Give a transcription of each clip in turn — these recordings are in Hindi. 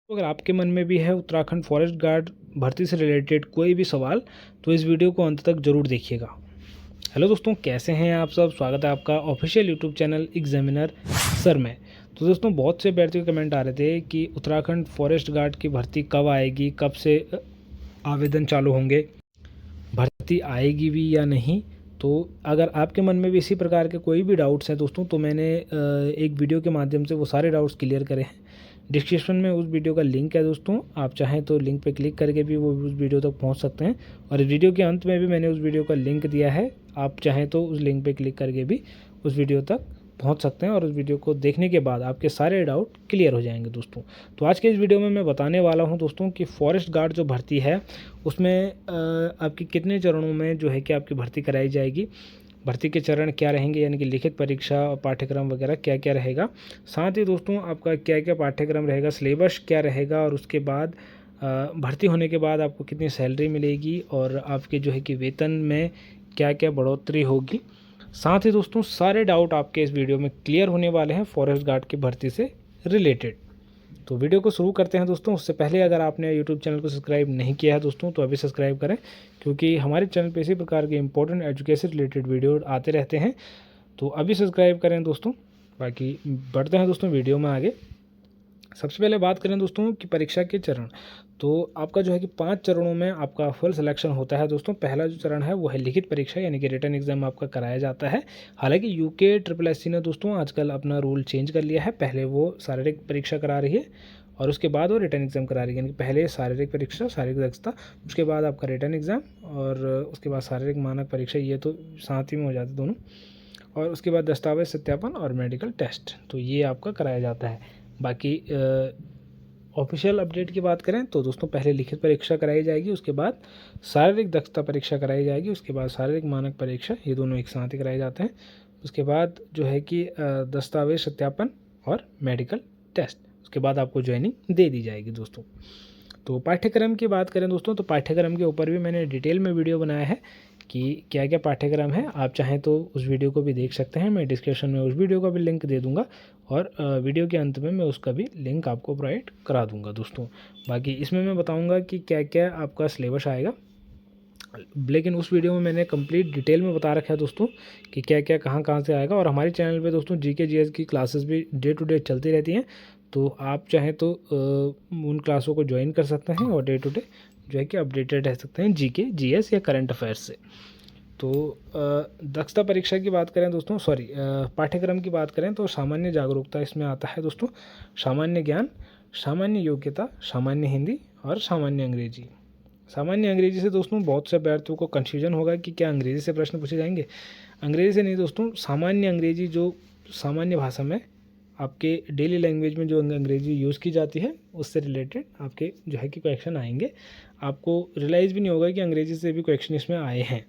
तो अगर आपके मन में भी है उत्तराखंड फॉरेस्ट गार्ड भर्ती से रिलेटेड कोई भी सवाल, तो इस वीडियो को अंत तक ज़रूर देखिएगा। हेलो दोस्तों, कैसे हैं आप सब। स्वागत है आपका official YouTube channel examiner sir में। तो दोस्तों, बहुत से अभ्यर्थियों के कमेंट आ रहे थे कि उत्तराखंड फॉरेस्ट गार्ड की भर्ती कब आएगी, कब से आवेदन चालू होंगे, भर्ती आएगी भी या नहीं। तो अगर आपके मन में भी इसी प्रकार के कोई भी डाउट्स हैं दोस्तों, तो मैंने एक वीडियो के माध्यम से वो सारे डाउट्स क्लियर करे हैं। डिस्क्रिप्शन में उस वीडियो का लिंक है दोस्तों, आप चाहें तो लिंक पे क्लिक करके भी वो उस वीडियो तक पहुंच सकते हैं। और वीडियो के अंत में भी मैंने उस वीडियो का लिंक दिया है, आप चाहें तो उस लिंक पे क्लिक करके भी उस वीडियो तक पहुंच सकते हैं और उस वीडियो को देखने के बाद आपके सारे डाउट क्लियर हो जाएंगे दोस्तों। तो आज के इस वीडियो में मैं बताने वाला हूं दोस्तों कि फॉरेस्ट गार्ड जो भर्ती है उसमें आपकी कितने चरणों में जो है कि आपकी भर्ती कराई जाएगी, भर्ती के चरण क्या रहेंगे, यानी कि लिखित परीक्षा और पाठ्यक्रम वगैरह क्या क्या रहेगा। साथ ही दोस्तों आपका क्या क्या पाठ्यक्रम रहेगा, सिलेबस क्या रहेगा, और उसके बाद भर्ती होने के बाद आपको कितनी सैलरी मिलेगी और आपके जो है कि वेतन में क्या क्या बढ़ोतरी होगी। साथ ही दोस्तों सारे डाउट आपके इस वीडियो में क्लियर होने वाले हैं फॉरेस्ट गार्ड की भर्ती से रिलेटेड। तो वीडियो को शुरू करते हैं दोस्तों। उससे पहले अगर आपने यूट्यूब चैनल को सब्सक्राइब नहीं किया है दोस्तों, तो अभी सब्सक्राइब करें, क्योंकि हमारे चैनल पे इसी प्रकार के इंपॉर्टेंट एजुकेशन रिलेटेड वीडियो आते रहते हैं। तो अभी सब्सक्राइब करें दोस्तों। बाकी बढ़ते हैं दोस्तों वीडियो में आगे। सबसे पहले बात करें दोस्तों कि परीक्षा के चरण, तो आपका जो है कि 5 चरणों में आपका फुल सिलेक्शन होता है दोस्तों। पहला जो चरण है वो है लिखित परीक्षा, यानी कि रिटन एग्जाम आपका कराया जाता है। हालांकि यूके SSSC ने दोस्तों आजकल अपना रूल चेंज कर लिया है। पहले वो शारीरिक परीक्षा करा रही है और उसके बाद वो रिटन एग्जाम करा रही है, यानी कि पहले शारीरिक परीक्षा, शारीरिक दक्षता, उसके बाद आपका रिटन एग्जाम और उसके बाद शारीरिक मानक परीक्षा, ये तो साथ ही में हो जाते दोनों। और उसके बाद दस्तावेज सत्यापन और मेडिकल टेस्ट, तो ये आपका कराया जाता है। बाकी ऑफिशियल अपडेट की बात करें तो दोस्तों पहले लिखित परीक्षा कराई जाएगी, उसके बाद शारीरिक दक्षता परीक्षा कराई जाएगी, उसके बाद शारीरिक मानक परीक्षा, ये दोनों एक साथ ही कराए जाते हैं। उसके बाद जो है कि दस्तावेज सत्यापन और मेडिकल टेस्ट, उसके बाद आपको ज्वाइनिंग दे दी जाएगी दोस्तों। तो पाठ्यक्रम की बात करें दोस्तों, तो पाठ्यक्रम के ऊपर भी मैंने डिटेल में वीडियो बनाया है कि क्या क्या पाठ्यक्रम है। आप चाहें तो उस वीडियो को भी देख सकते हैं, मैं डिस्क्रिप्शन में उस वीडियो का भी लिंक दे दूंगा और वीडियो के अंत में मैं उसका भी लिंक आपको प्रोवाइड करा दूंगा दोस्तों। बाकी इसमें मैं बताऊंगा कि क्या क्या आपका सिलेबस आएगा, लेकिन उस वीडियो में मैंने कंप्लीट डिटेल में बता रखा है दोस्तों कि क्या क्या कहाँ से आएगा। और हमारे चैनल पे दोस्तों GK GS की क्लासेस भी डे टू डे चलती रहती हैं, तो आप चाहें तो उन क्लासों को ज्वाइन कर सकते हैं और डे टू डे जो है कि अपडेटेड रह सकते हैं GK GS या करंट अफेयर्स से। तो दक्षता परीक्षा की बात करें दोस्तों, पाठ्यक्रम की बात करें तो सामान्य जागरूकता इसमें आता है दोस्तों, सामान्य ज्ञान, सामान्य योग्यता, सामान्य हिंदी और सामान्य अंग्रेजी। सामान्य अंग्रेजी से दोस्तों बहुत से अभ्यर्थियों को कन्फ्यूजन होगा कि क्या अंग्रेजी से प्रश्न पूछे जाएंगे। अंग्रेजी से नहीं दोस्तों, सामान्य अंग्रेजी, जो सामान्य भाषा में आपके डेली लैंग्वेज में जो अंग्रेजी यूज़ की जाती है उससे रिलेटेड आपके जो है कि क्वेश्चन आएंगे। आपको रियलाइज़ भी नहीं होगा कि अंग्रेजी से भी क्वेश्चन इसमें आए हैं।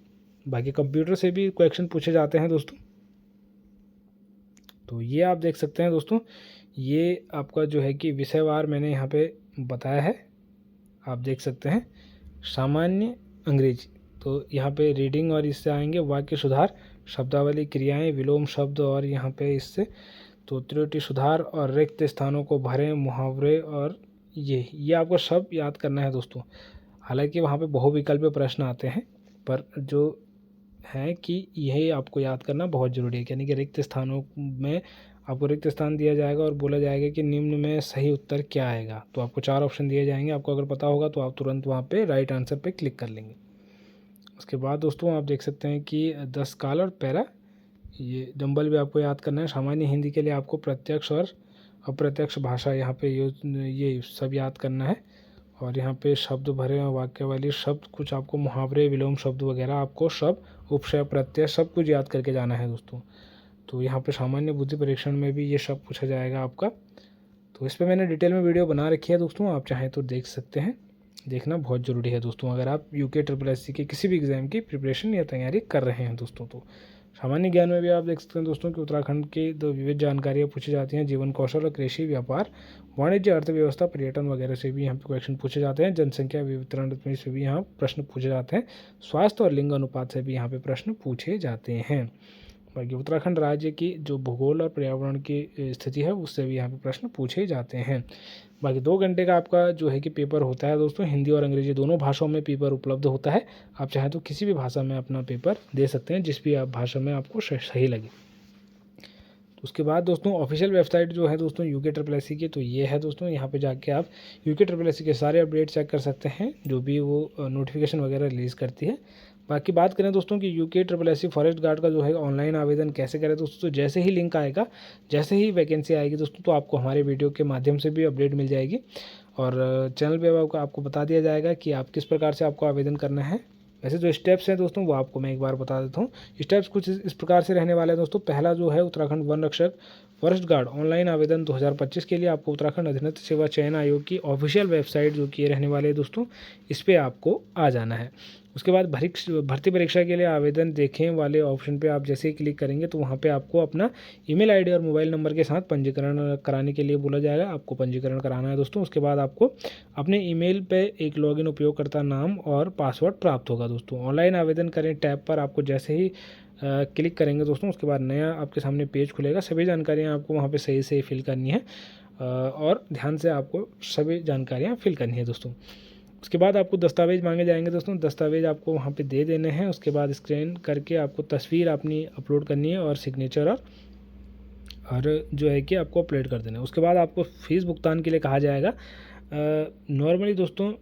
बाकी कंप्यूटर से भी क्वेश्चन पूछे जाते हैं दोस्तों, तो ये आप देख सकते हैं दोस्तों। ये आपका जो है कि विषयवार मैंने यहाँ पे बताया है, आप देख सकते हैं। सामान्य अंग्रेजी, तो यहाँ पे रीडिंग और इससे आएंगे वाक्य सुधार, शब्दावली, क्रियाएं, विलोम शब्द, और यहाँ पे इससे तो त्रुटि सुधार और रिक्त स्थानों को भरें, मुहावरे, और ये आपको शब्द याद करना है दोस्तों। हालांकि वहाँ पे बहुविकल्पीय प्रश्न आते हैं, पर जो है कि यही आपको याद करना बहुत ज़रूरी है, यानी कि रिक्त स्थानों में आपको रिक्त स्थान दिया जाएगा और बोला जाएगा कि निम्न में सही उत्तर क्या आएगा। तो आपको 4 ऑप्शन दिए जाएंगे, आपको अगर पता होगा तो आप तुरंत वहाँ पे राइट आंसर पे क्लिक कर लेंगे। उसके बाद दोस्तों आप देख सकते हैं कि 10 काल और पैरा, ये जंबल भी आपको याद करना है। सामान्य हिंदी के लिए आपको प्रत्यक्ष और अप्रत्यक्ष भाषा यहाँ पे ये सब याद करना है। और यहाँ पे शब्द भरे और वाक्यावली, शब्द कुछ आपको मुहावरे, विलोम शब्द वगैरह, आपको सब उपशय प्रत्यय सब कुछ याद करके जाना है दोस्तों। तो यहाँ पे सामान्य बुद्धि परीक्षण में भी ये सब पूछा जाएगा आपका। तो इस पर मैंने डिटेल में वीडियो बना रखी है दोस्तों, आप चाहें तो देख सकते हैं, देखना बहुत ज़रूरी है दोस्तों अगर आप यूके SSSC के किसी भी एग्ज़ाम की प्रिपरेशन या तैयारी कर रहे हैं दोस्तों। तो सामान्य ज्ञान में भी आप देख सकते हैं दोस्तों कि उत्तराखंड की दो विविध जानकारियाँ पूछी जाती हैं, जीवन कौशल और कृषि, व्यापार, वाणिज्य, अर्थव्यवस्था, पर्यटन वगैरह से भी यहाँ पे क्वेश्चन पूछे जाते हैं। जनसंख्या वितरण से भी यहाँ प्रश्न पूछे जाते हैं। स्वास्थ्य और लिंग अनुपात से भी यहाँ पे प्रश्न पूछे जाते हैं। बाकी उत्तराखंड राज्य की जो भूगोल और पर्यावरण की स्थिति है उससे भी यहाँ पे प्रश्न पूछे जाते हैं। बाकी 2 घंटे का आपका जो है कि पेपर होता है दोस्तों, हिंदी और अंग्रेजी दोनों भाषाओं में पेपर उपलब्ध होता है। आप चाहें तो किसी भी भाषा में अपना पेपर दे सकते हैं, जिस भी आप भाषा में आपको सही लगे। तो उसके बाद दोस्तों ऑफिशियल वेबसाइट जो है दोस्तों UKSSC की, तो ये है दोस्तों, यहाँ पे जाके आप UKSSC के सारे अपडेट चेक कर सकते हैं जो भी वो नोटिफिकेशन वगैरह रिलीज़ करती है। बाकी बात करें दोस्तों कि UKSSC फॉरेस्ट गार्ड का जो है ऑनलाइन आवेदन कैसे करें दोस्तों, जैसे ही लिंक आएगा, जैसे ही वैकेंसी आएगी दोस्तों, तो आपको हमारे वीडियो के माध्यम से भी अपडेट मिल जाएगी और चैनल पे आपको बता दिया जाएगा कि आप किस प्रकार से आपको आवेदन करना है। वैसे जो स्टेप्स हैं दोस्तों वो आपको मैं एक बार बता देता हूँ। स्टेप्स कुछ इस प्रकार से रहने वाले हैं दोस्तों। पहला जो है उत्तराखंड वन रक्षक फॉरेस्ट गार्ड ऑनलाइन आवेदन 2025 के लिए आपको उत्तराखंड अधीनस्थ सेवा चयन आयोग की ऑफिशियल वेबसाइट जो कि रहने वाले हैं दोस्तों, इस पर आपको आ जाना है। उसके बाद भर्ती परीक्षा के लिए आवेदन देखें वाले ऑप्शन पे आप जैसे ही क्लिक करेंगे तो वहाँ पे आपको अपना ईमेल आईडी और मोबाइल नंबर के साथ पंजीकरण कराने के लिए बोला जाएगा। आपको पंजीकरण कराना है दोस्तों। उसके बाद आपको अपने ईमेल पे एक लॉगिन उपयोगकर्ता नाम और पासवर्ड प्राप्त होगा दोस्तों। ऑनलाइन आवेदन करें टैब पर आपको जैसे ही क्लिक करेंगे दोस्तों, उसके बाद नया आपके सामने पेज खुलेगा। सभी जानकारियाँ आपको वहाँ पे सही से फिल करनी है और ध्यान से आपको सभी जानकारियाँ फिल करनी है दोस्तों। उसके बाद आपको दस्तावेज मांगे जाएंगे दोस्तों। दस्तावेज आपको वहाँ पे दे देने हैं। उसके बाद स्कैन करके आपको तस्वीर अपनी अपलोड करनी है और सिग्नेचर और जो है कि आपको अपलोड कर देना है। उसके बाद आपको फ़ीस भुगतान के लिए कहा जाएगा। नॉर्मली दोस्तों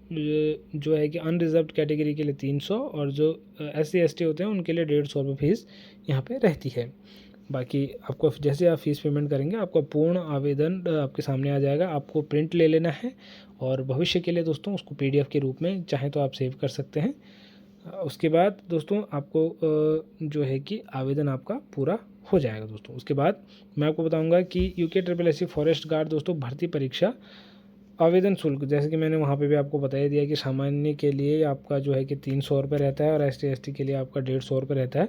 जो है कि अनरिजर्व्ड कैटेगरी के लिए 300 और जो SC ST होते हैं उनके लिए 150 रुपये फीस यहाँ पे रहती है। बाकी आपको जैसे आप फीस पेमेंट करेंगे आपका पूर्ण आवेदन आपके सामने आ जाएगा। आपको प्रिंट ले लेना है और भविष्य के लिए दोस्तों उसको PDF के रूप में चाहें तो आप सेव कर सकते हैं। उसके बाद दोस्तों आपको जो है कि आवेदन आपका पूरा हो जाएगा दोस्तों। उसके बाद मैं आपको बताऊंगा कि UKSSC फॉरेस्ट गार्ड दोस्तों भर्ती परीक्षा आवेदन शुल्क, जैसे कि मैंने वहाँ पे भी आपको बता दिया कि सामान्य के लिए आपका जो है कि 300 रुपये रहता है और ST ST के लिए आपका 150 रुपये रहता है।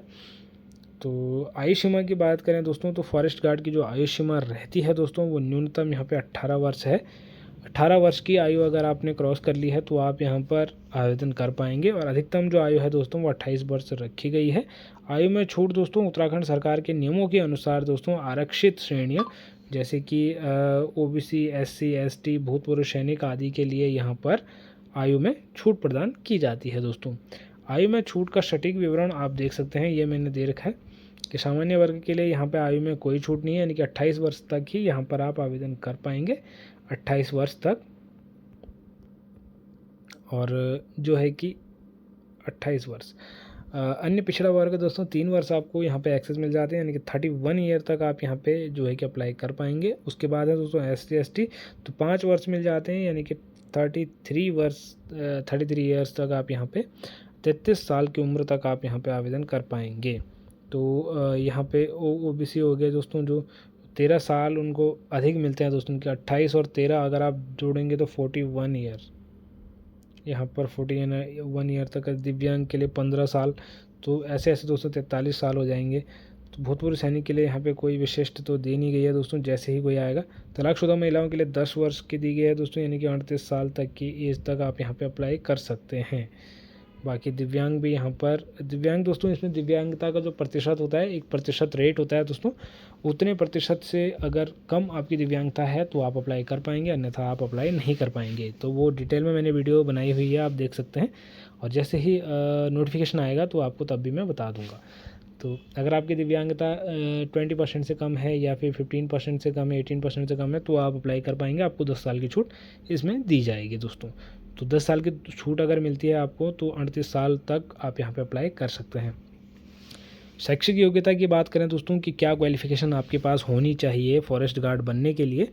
तो आयु सीमा की बात करें दोस्तों तो फॉरेस्ट गार्ड की जो आयु सीमा रहती है दोस्तों वो न्यूनतम यहाँ पे 18 वर्ष है। 18 वर्ष की आयु अगर आपने क्रॉस कर ली है तो आप यहाँ पर आवेदन कर पाएंगे और अधिकतम जो आयु है दोस्तों वो 28 वर्ष रखी गई है। आयु में छूट दोस्तों उत्तराखंड सरकार के नियमों के अनुसार दोस्तों आरक्षित श्रेणियाँ जैसे कि OBC SC ST भूतपूर्व सैनिक आदि के लिए यहाँ पर आयु में छूट प्रदान की जाती है दोस्तों। आयु में छूट का सटीक विवरण आप देख सकते हैं, ये मैंने दे रखा है कि सामान्य वर्ग के लिए यहाँ पे आयु में कोई छूट नहीं है, यानी कि 28 वर्ष तक ही यहाँ पर आप आवेदन कर पाएंगे, 28 वर्ष तक। और जो है कि 28 वर्ष अन्य पिछड़ा वर्ग दोस्तों 3 वर्ष आपको यहाँ पे एक्सेस मिल जाते हैं, यानी कि 31 ईयर तक आप यहाँ पे जो है कि अप्लाई कर पाएंगे। उसके बाद है दोस्तों SC ST तो 5 वर्ष मिल जाते हैं, यानी कि 33 ईयर्स तक आप यहाँ पे 33 साल की उम्र तक आप यहाँ पे आवेदन कर पाएंगे। तो यहाँ पे OBC हो गए दोस्तों जो 13 साल उनको अधिक मिलते हैं दोस्तों, उनके 28 और 13 अगर आप जोड़ेंगे तो 41 ईयर, यहाँ पर 41 ईयर तक। दिव्यांग के लिए 15 साल, तो ऐसे ऐसे दोस्तों 43 साल हो जाएंगे। तो भूतपूर्व सैनिक के लिए यहाँ पे कोई विशिष्ट तो दी नहीं गई है दोस्तों, जैसे ही कोई आएगा। तलाकशुदा महिलाओं के लिए 10 वर्ष की दी गई है दोस्तों, यानी कि 38 साल तक की एज तक आप यहाँ पे अप्लाई कर सकते हैं। बाकी दिव्यांग भी यहाँ पर, दिव्यांग दोस्तों इसमें दिव्यांगता का जो प्रतिशत होता है 1% रेट होता है दोस्तों, उतने प्रतिशत से अगर कम आपकी दिव्यांगता है तो आप अप्लाई कर पाएंगे, अन्यथा आप अप्लाई नहीं कर पाएंगे। तो वो डिटेल में मैंने वीडियो बनाई हुई है, आप देख सकते हैं और जैसे ही नोटिफिकेशन आएगा तो आपको तब भी मैं बता दूंगा। तो अगर आपकी दिव्यांगता 20% से कम है या फिर 15% से कम है, 18% से कम है, तो आप अप्लाई कर पाएंगे। आपको 10 साल की छूट इसमें दी जाएगी दोस्तों। तो 10 साल की छूट अगर मिलती है आपको तो 38 साल तक आप यहाँ पे अप्लाई कर सकते हैं। शैक्षिक योग्यता की बात करें दोस्तों कि क्या क्वालिफिकेशन आपके पास होनी चाहिए फॉरेस्ट गार्ड बनने के लिए,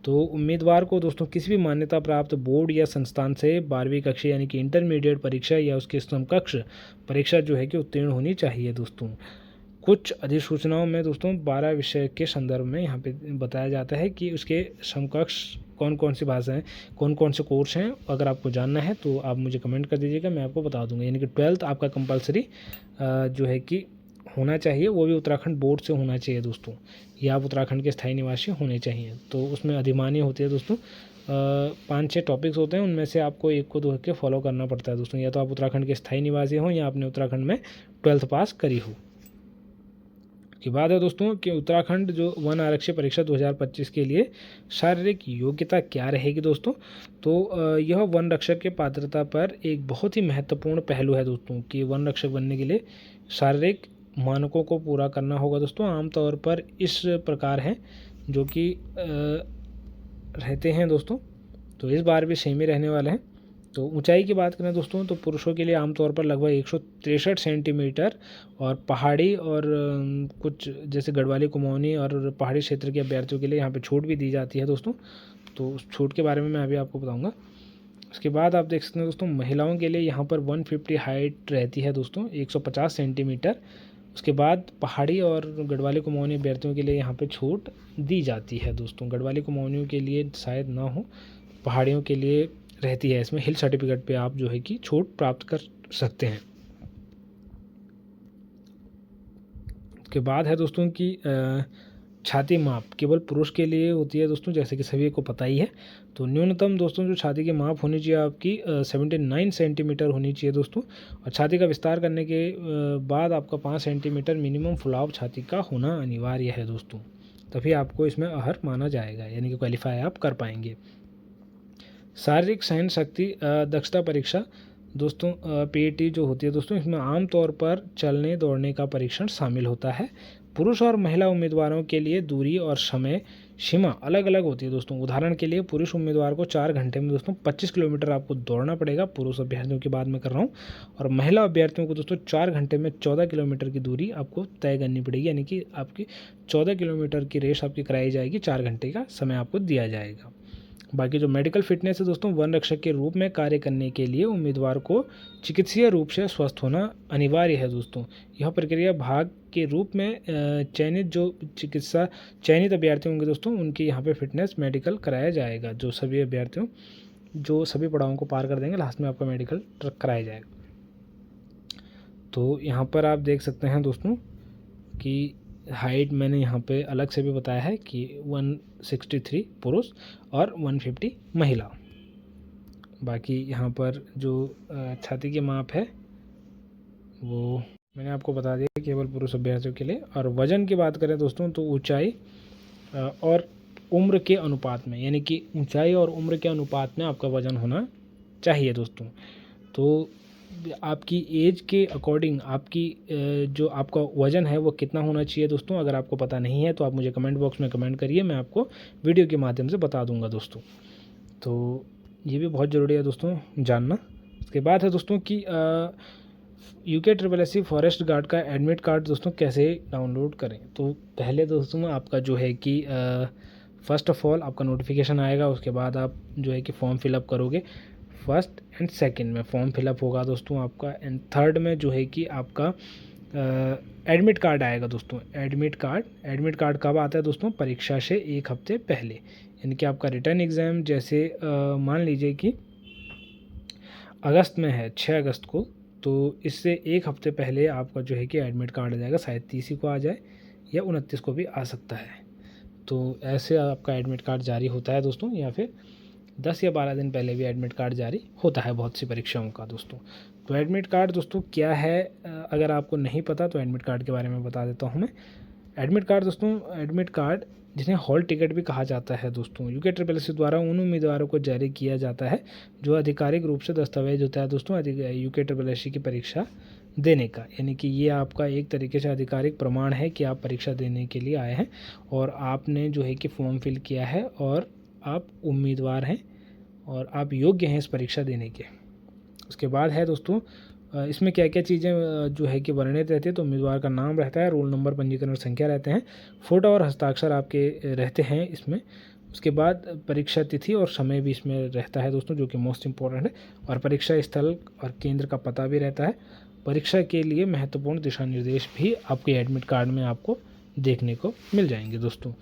तो उम्मीदवार को दोस्तों किसी भी मान्यता प्राप्त बोर्ड या संस्थान से 12वीं कक्षा यानी कि इंटरमीडिएट परीक्षा या उसके समकक्ष परीक्षा जो है कि उत्तीर्ण होनी चाहिए दोस्तों। कुछ अधिसूचनाओं में दोस्तों 12 विषय के संदर्भ में यहाँ पे बताया जाता है कि उसके समकक्ष कौन कौन सी भाषाएं, कौन कौन से कोर्स हैं। अगर आपको जानना है तो आप मुझे कमेंट कर दीजिएगा, मैं आपको बता दूंगा। यानी कि 12th आपका कंपलसरी जो है कि होना चाहिए, वो भी उत्तराखंड बोर्ड से होना चाहिए दोस्तों, या आप उत्तराखंड के स्थायी निवासी होने चाहिए। तो उसमें अधिमानी होती है दोस्तों, 5-6 टॉपिक्स होते हैं, उनमें से आपको एक को दो के फॉलो करना पड़ता है दोस्तों, या तो आप उत्तराखंड के स्थायी निवासी हों या आपने उत्तराखंड में 12th पास करी हो। उसके बाद है दोस्तों कि उत्तराखंड जो वन आरक्षी परीक्षा 2025 के लिए शारीरिक योग्यता क्या रहेगी दोस्तों। तो यह वन रक्षक के पात्रता पर एक बहुत ही महत्वपूर्ण पहलू है दोस्तों कि वन रक्षक बनने के लिए शारीरिक मानकों को पूरा करना होगा दोस्तों। आमतौर पर इस प्रकार हैं जो कि रहते हैं दोस्तों, तो इस बार भी सेम ही रहने वाले हैं। तो ऊंचाई की बात करें दोस्तों तो पुरुषों के लिए आमतौर पर लगभग 163 सेंटीमीटर और पहाड़ी और कुछ जैसे गढ़वाली कुमाऊनी और पहाड़ी क्षेत्र के अभ्यर्थियों के लिए यहाँ पे छूट भी दी जाती है दोस्तों। तो उस छूट के बारे में मैं अभी आपको बताऊंगा। उसके बाद आप देख सकते हैं दोस्तों महिलाओं के लिए यहाँ पर 150 हाइट रहती है दोस्तों, 150 सेंटीमीटर। उसके बाद पहाड़ी और गढ़वाली कुमाऊनी अभ्यर्थियों के लिए यहाँ पे छूट दी जाती है दोस्तों। गढ़वाली कुमाऊनियों के लिए शायद ना हो, पहाड़ियों के लिए रहती है। इसमें हिल सर्टिफिकेट पे आप जो है कि छूट प्राप्त कर सकते हैं। उसके बाद है दोस्तों कि छाती माप केवल पुरुष के लिए होती है दोस्तों, जैसे कि सभी को पता ही है। तो न्यूनतम दोस्तों जो छाती की माप होनी चाहिए आपकी 79 सेंटीमीटर होनी चाहिए दोस्तों। और छाती का विस्तार करने के बाद आपका 5 सेंटीमीटर मिनिमम फुलाव छाती का होना अनिवार्य है दोस्तों, तभी आपको इसमें अर्ह माना जाएगा, यानी कि क्वालिफाई आप कर पाएंगे। शारीरिक सहन शक्ति दक्षता परीक्षा दोस्तों पीईटी जो होती है दोस्तों, इसमें आमतौर पर चलने दौड़ने का परीक्षण शामिल होता है। पुरुष और महिला उम्मीदवारों के लिए दूरी और समय सीमा अलग अलग होती है दोस्तों। उदाहरण के लिए पुरुष उम्मीदवार को 4 घंटे में दोस्तों 25 किलोमीटर आपको दौड़ना पड़ेगा, पुरुष अभ्यर्थियों की बात मैं कर रहा हूँ। और महिला अभ्यर्थियों को दोस्तों 4 घंटे में 14 किलोमीटर की दूरी आपको तय करनी पड़ेगी, यानी कि आपकी 14 किलोमीटर की रेस आपकी कराई जाएगी, 4 घंटे का समय आपको दिया जाएगा। बाकी जो मेडिकल फिटनेस है दोस्तों, वन रक्षक के रूप में कार्य करने के लिए उम्मीदवार को चिकित्सीय रूप से स्वस्थ होना अनिवार्य है दोस्तों। यह प्रक्रिया भाग के रूप में चयनित अभ्यर्थी होंगे दोस्तों, उनकी यहाँ पे फिटनेस मेडिकल कराया जाएगा। जो सभी अभ्यर्थियों जो सभी पड़ावों को पार कर देंगे, लास्ट में आपका मेडिकल कराया जाएगा। तो यहाँ पर आप देख सकते हैं दोस्तों कि हाइट मैंने यहाँ पे अलग से भी बताया है कि 163 पुरुष और 150 महिला। बाकी यहाँ पर जो छाती की माप है वो मैंने आपको बता दिया केवल पुरुष अभ्यर्थियों के लिए। और वज़न की बात करें दोस्तों तो ऊंचाई और उम्र के अनुपात में, यानी कि ऊंचाई और उम्र के अनुपात में आपका वज़न होना चाहिए दोस्तों। तो आपकी एज के अकॉर्डिंग आपकी जो आपका वज़न है वो कितना होना चाहिए दोस्तों। अगर आपको पता नहीं है तो आप मुझे कमेंट बॉक्स में कमेंट करिए, मैं आपको वीडियो के माध्यम से बता दूंगा दोस्तों। तो ये भी बहुत ज़रूरी है दोस्तों जानना। उसके बाद है दोस्तों कि UKSSC फॉरेस्ट गार्ड का एडमिट कार्ड दोस्तों कैसे डाउनलोड करें। तो पहले दोस्तों आपका जो है कि फ़र्स्ट ऑफ ऑल आपका नोटिफिकेशन आएगा, उसके बाद आप जो है कि फॉर्म फिलअप करोगे। फर्स्ट एंड सेकंड में फॉर्म फिलअप होगा दोस्तों आपका, एंड थर्ड में जो है कि आपका एडमिट कार्ड आएगा दोस्तों। एडमिट कार्ड कब आता है दोस्तों? परीक्षा से 1 हफ्ते पहले, यानी कि आपका रिटर्न एग्ज़ाम जैसे मान लीजिए कि अगस्त में है 6 अगस्त को, तो इससे 1 हफ्ते पहले आपका जो है कि एडमिट कार्ड आ जाएगा। शायद 30 को आ जाए या 29 को भी आ सकता है। तो ऐसे आपका एडमिट कार्ड जारी होता है दोस्तों, या फिर 10 या 12 दिन पहले भी एडमिट कार्ड जारी होता है बहुत सी परीक्षाओं का दोस्तों। तो एडमिट कार्ड दोस्तों क्या है, अगर आपको नहीं पता तो एडमिट कार्ड के बारे में बता देता हूँ मैं। एडमिट कार्ड दोस्तों, एडमिट कार्ड जिन्हें हॉल टिकट भी कहा जाता है दोस्तों, UKSSC द्वारा उन उम्मीदवारों को जारी किया जाता है जो आधिकारिक रूप से दस्तावेज होता है दोस्तों UKSSC की परीक्षा देने का। यानी कि ये आपका एक तरीके से आधिकारिक प्रमाण है कि आप परीक्षा देने के लिए आए हैं और आपने जो है कि फॉर्म फिल किया है और आप उम्मीदवार हैं और आप योग्य हैं इस परीक्षा देने के। उसके बाद है दोस्तों इसमें क्या क्या चीज़ें जो है कि वर्णित रहती है। तो उम्मीदवार का नाम रहता है, रोल नंबर, पंजीकरण संख्या रहते हैं, फ़ोटो और हस्ताक्षर आपके रहते हैं इसमें। उसके बाद परीक्षा तिथि और समय भी इसमें रहता है दोस्तों, जो कि मोस्ट इम्पॉर्टेंट है। और परीक्षा स्थल और केंद्र का पता भी रहता है। परीक्षा के लिए महत्वपूर्ण दिशा निर्देश भी आपके एडमिट कार्ड में आपको देखने को मिल जाएंगे दोस्तों।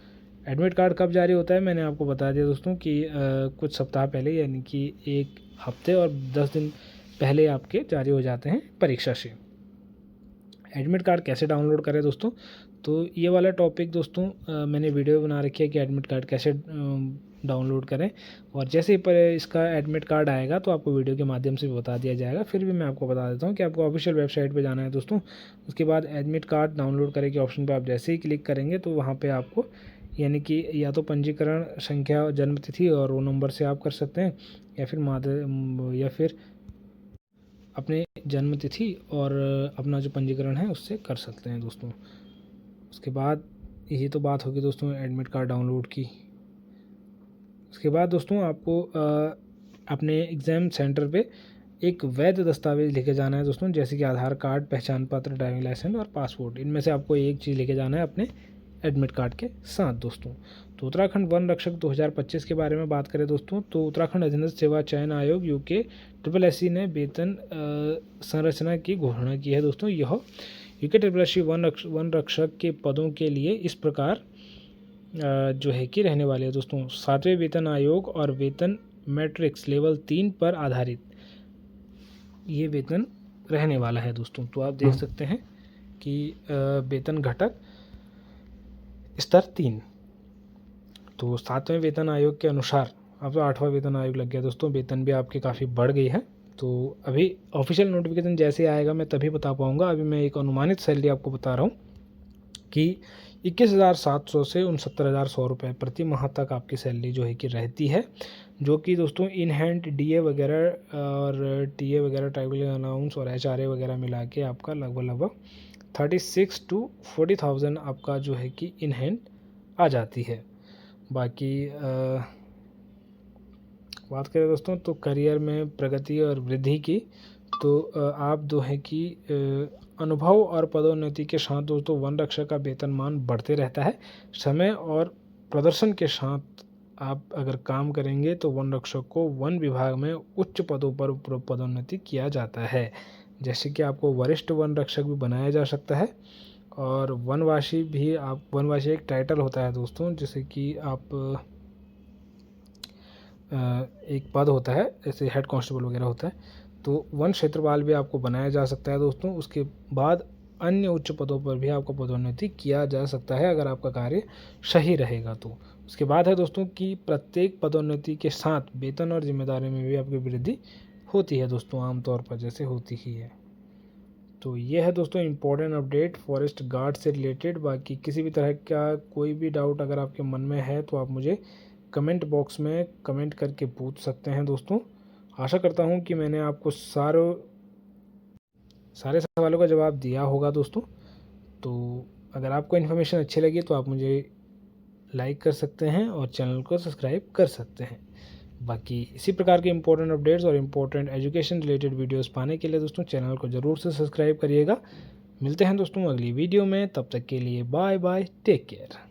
एडमिट कार्ड कब जारी होता है मैंने आपको बता दिया दोस्तों कि कुछ सप्ताह पहले, यानी कि 1 हफ्ते और 10 दिन पहले आपके जारी हो जाते हैं परीक्षा से। एडमिट कार्ड कैसे डाउनलोड करें दोस्तों, तो ये वाला टॉपिक दोस्तों मैंने वीडियो बना रखी है कि एडमिट कार्ड कैसे डाउनलोड करें। और जैसे ही पर इसका एडमिट कार्ड आएगा तो आपको वीडियो के माध्यम से बता दिया जाएगा। फिर भी मैं आपको बता देता हूँ कि आपको ऑफिशियल वेबसाइट पे जाना है दोस्तों। उसके बाद एडमिट कार्ड डाउनलोड करें के ऑप्शन पे आप जैसे ही क्लिक करेंगे तो वहाँ पे आपको यानी कि या तो पंजीकरण संख्या, जन्म तिथि और वो नंबर से आप कर सकते हैं, या फिर अपने जन्म तिथि और अपना जो पंजीकरण है उससे कर सकते हैं दोस्तों। उसके बाद यही तो बात होगी दोस्तों एडमिट कार्ड डाउनलोड की। उसके बाद दोस्तों आपको अपने एग्ज़ाम सेंटर पे एक वैध दस्तावेज़ लेके जाना है दोस्तों, जैसे कि आधार कार्ड, पहचान पत्र, ड्राइविंग लाइसेंस और पासपोर्ट। इनमें से आपको एक चीज़ लेके जाना है अपने एडमिट कार्ड के साथ दोस्तों। तो उत्तराखंड वन रक्षक 2025 के बारे में बात करें दोस्तों, तो उत्तराखंड अधीनस्थ सेवा चयन आयोग यूके SSSC ने वेतन संरचना की घोषणा की है दोस्तों। यह यूके SSSC वन रक्षक के पदों के लिए इस प्रकार जो है कि रहने वाले है दोस्तों। 7वें वेतन आयोग और वेतन मैट्रिक्स लेवल 3 पर आधारित ये वेतन रहने वाला है दोस्तों। तो आप देख सकते हैं कि वेतन घटक स्तर 3। तो 7वें वेतन आयोग के अनुसार अब तो 8वां वेतन आयोग लग गया दोस्तों, वेतन भी आपकी काफ़ी बढ़ गई है। तो अभी ऑफिशियल नोटिफिकेशन जैसे आएगा मैं तभी बता पाऊँगा। अभी मैं एक अनुमानित सैलरी आपको बता रहा हूँ कि 21,700 से 69,100 रुपये प्रति माह तक आपकी सैलरी जो है कि रहती है, जो कि दोस्तों इन हैंड DA वगैरह और TA वगैरह, ट्राइबल अलाउंस और HRA वगैरह मिला के आपका लगभग 36 to 40,000 आपका जो है कि इन हैंड आ जाती है। बाकी बात करें दोस्तों तो करियर में प्रगति और वृद्धि की, तो आप जो है कि अनुभव और पदोन्नति के साथ दोस्तों वन रक्षक का वेतनमान बढ़ते रहता है। समय और प्रदर्शन के साथ आप अगर काम करेंगे तो वन रक्षक को वन विभाग में उच्च पदों पर पदोन्नति किया जाता है, जैसे कि आपको वरिष्ठ वन रक्षक भी बनाया जा सकता है। और वनवासी भी, आप वनवासी एक टाइटल होता है दोस्तों, जैसे कि आप एक पद होता है, जैसे हेड कांस्टेबल वगैरह होता है, तो वन क्षेत्रपाल भी आपको बनाया जा सकता है दोस्तों। उसके बाद अन्य उच्च पदों पर भी आपको पदोन्नति किया जा सकता है अगर आपका कार्य सही रहेगा तो। उसके बाद है दोस्तों कि प्रत्येक पदोन्नति के साथ वेतन और जिम्मेदारी में भी आपकी वृद्धि होती है दोस्तों, आमतौर पर जैसे होती ही है। तो ये है दोस्तों इम्पोर्टेंट अपडेट फॉरेस्ट गार्ड से रिलेटेड। बाकी किसी भी तरह का कोई भी डाउट अगर आपके मन में है तो आप मुझे कमेंट बॉक्स में कमेंट करके पूछ सकते हैं दोस्तों। आशा करता हूँ कि मैंने आपको सारे सवालों का जवाब दिया होगा दोस्तों। तो अगर आपको इन्फॉर्मेशन अच्छी लगी तो आप मुझे लाइक कर सकते हैं और चैनल को सब्सक्राइब कर सकते हैं। बाकी इसी प्रकार के इंपॉर्टेंट अपडेट्स और इम्पोर्टेंट एजुकेशन रिलेटेड वीडियोस पाने के लिए दोस्तों चैनल को ज़रूर से सब्सक्राइब करिएगा। मिलते हैं दोस्तों अगली वीडियो में, तब तक के लिए बाय बाय, टेक केयर।